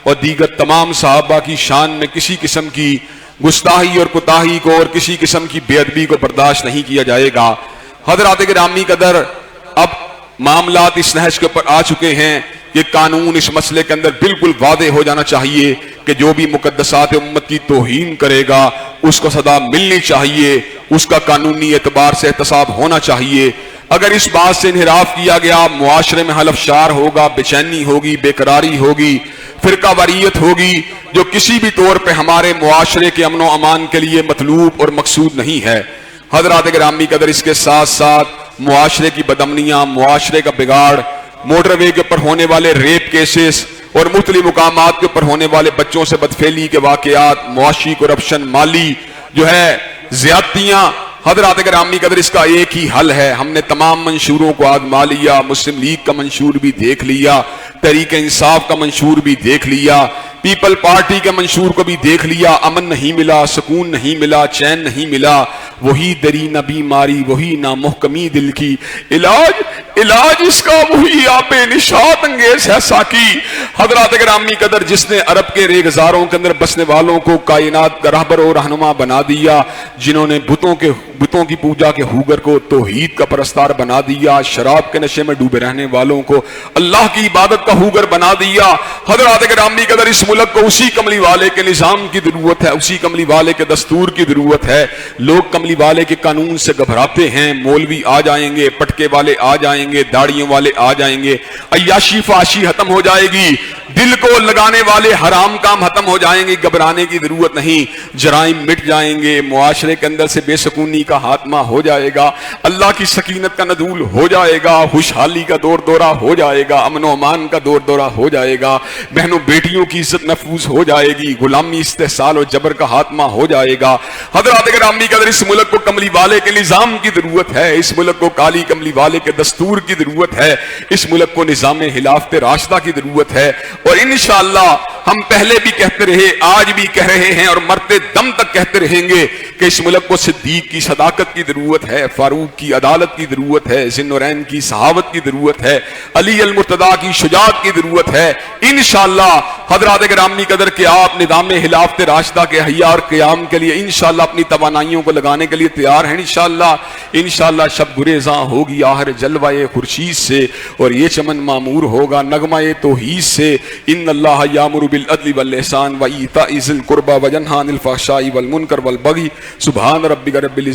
اور دیگر تمام صحابہ کی شان میں کسی قسم کی گستاخی اور کوتاہی کو اور کسی قسم کی بے ادبی کو برداشت نہیں کیا جائے گا۔ حضرات گرامی قدر، اب معاملات اس نہج کے اوپر آ چکے ہیں کہ قانون اس مسئلے کے اندر بالکل واضح ہو جانا چاہیے کہ جو بھی مقدسات امت کی توہین کرے گا اس کو سزا ملنی چاہیے، اس کا قانونی اعتبار سے احتساب ہونا چاہیے۔ اگر اس بات سے انحراف کیا گیا، معاشرے میں حلف شار ہوگا، بے چینی ہوگی، بے قراری ہوگی، فرقہ واریت ہوگی، جو کسی بھی طور پہ ہمارے معاشرے کے امن و امان کے لیے مطلوب اور مقصود نہیں ہے۔ حضرات گرامی قدر، اس کے ساتھ ساتھ معاشرے کی بدامنیاں، معاشرے کا بگاڑ، موٹر وے کے اوپر ہونے والے ریپ کیسز اور مختلف مقامات کے اوپر ہونے والے بچوں سے بدفعلی کے واقعات، معاشی کرپشن، مالی جو ہے زیادتیاں، حضرات گرامی قدر اس کا ایک ہی حل ہے۔ ہم نے تمام منشوروں کو آزما لیا، مسلم لیگ کا منشور بھی دیکھ لیا، تحریک انصاف کا منشور بھی دیکھ لیا، پیپل پارٹی کے منشور کو بھی دیکھ لیا، امن نہیں ملا، سکون نہیں ملا، چین نہیں ملا۔ وہی درینہ بیماری، وہی نامحکمی دل کی، علاج اس کا وہی آپ نشاط انگیز ہے ساکی۔ حضرات گرامی قدر، جس نے عرب کے ریگزاروں کے اندر بسنے والوں کو کائنات کا رہبر و رہنما بنا دیا، جنہوں نے بتوں کی پوجا کے ہوگر کو توحید کا پرستار بنا دیا، شراب کے نشے میں ڈوبے رہنے والوں کو اللہ کی عبادت کا ہوگر بنا دیا۔ حضرات گرامی قدر، اس ملک کو اسی کملی والے کے نظام کی ضرورت ہے، اسی کملی والے کے دستور کی ضرورت ہے۔ لوگ کملی والے کے قانون سے گھبراتے ہیں، مولوی آ جائیں گے، پٹکے والے آ جائیں گے، داڑیوں والے آ جائیں گے، عیاشی فحاشی ختم ہو جائے گی، دل کو لگانے والے حرام کام ختم ہو جائیں گے، گھبرانے کی ضرورت نہیں، جرائم مٹ جائیں گے، معاشرے کے اندر سے بے سکونی کا خاتمہ ہو جائے گا، اللہ کی سکینت کا نزول ہو جائے گا، خوشحالی کا دور دورہ ہو جائے گا، امن و امان کا دور دورہ ہو جائے گا، بہنوں بیٹیوں کی عزت محفوظ ہو جائے گی، غلامی، استحصال اور جبر کا خاتمہ ہو جائے گا۔ حضرات گرامی قدر، اس ملک کو کملی والے کے نظام کی ضرورت ہے، اس ملک کو کالی کملی والے کے دستور کی ضرورت ہے، اس ملک کو نظام خلافت راشدہ کی ضرورت ہے، اور انشاءاللہ ہم پہلے بھی کہتے رہے، آج بھی کہہ رہے ہیں اور مرتے دم تک کہتے رہیں گے کہ اس ملک کو صدیق کی صداقت کی ضرورت ہے، فاروق کی عدالت کی ضرورت ہے، ذی النورین کی صحابت کی ضرورت ہے، علی المرتضی کی شجاعت کی ضرورت ہے۔ انشاءاللہ حضرات گرامی قدر کہ آپ نظام خلافت راشدہ کے احیاء اور قیام کے لیے انشاءاللہ اپنی توانائیوں کو لگانے کے لیے تیار ہیں۔ انشاءاللہ شب گریزاں ہوگی آہر جلوہ خورشید سے، اور یہ چمن معمور ہوگا نغمہ توحید سے۔ ان اللہ یامر بالعدل والاحسان و ایتاء ذی القربی و ینہی عن الفحشاء والمنکر والبغی۔ سبحان ربک رب العزت